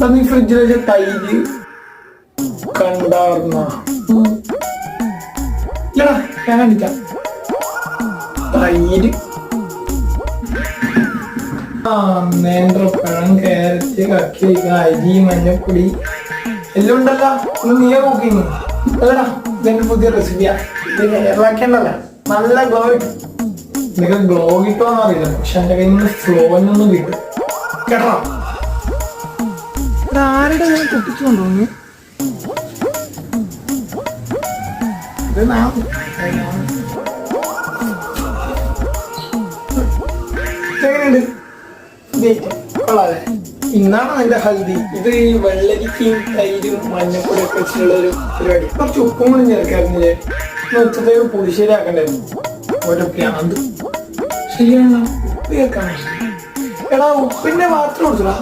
നീ ഫ്രിഡ്ജിൽ വെച്ച തൈര് കണ്ടാർന്ന ഇല്ലടാ ഞാൻ കണ്ടില്ല. തൈര് നേന്ത്രപ്പഴം കാരറ്റ് കക്കി അരി മഞ്ഞപ്പൊടി എല്ലാം ഉണ്ടല്ലോ. നീയെ കുക്കിങ് അല്ലടാ. ഇതെന്റെ പുതിയ റെസിപ്പിയാ. ഇത് കേരളാക്കണ്ടല്ല. നല്ല ഗ്ലോ കിട്ടും. നിനക്ക് ഗ്ലോ കിട്ടുമെന്ന് അറിയില്ല, പക്ഷെ എന്റെ കയ്യിൽ നിന്ന് ഫ്ലോനൊന്നും കിട്ടും കേട്ടോ. ആരുടെ ഞാൻ കുട്ടിച്ചു കൊണ്ടുപോന്നു. ഇത് എങ്ങനെയുണ്ട്? കൊള്ളാല്ലേ? ഇന്നാണ് അതിന്റെ ഹൽദി. ഇത് ഈ വെള്ളരിക്കയും തൈരും മഞ്ഞപ്പൊടി ഒക്കെ വെച്ചിട്ടുള്ള ഒരു പരിപാടി. കുറച്ച് ഉപ്പും കൂടി ചേർക്കാറുന്നില്ലേ? ഉച്ചത്തേക്ക് പുളിശ്ശേരി ആക്കണ്ടായിരുന്നു. ഓരോ പ്രാന്ത്. ശരിയാണ്, ഉപ്പ് ചേർക്കാൻ. എടാ ഉപ്പിന്റെ പാത്രം കൊടുത്തടാ.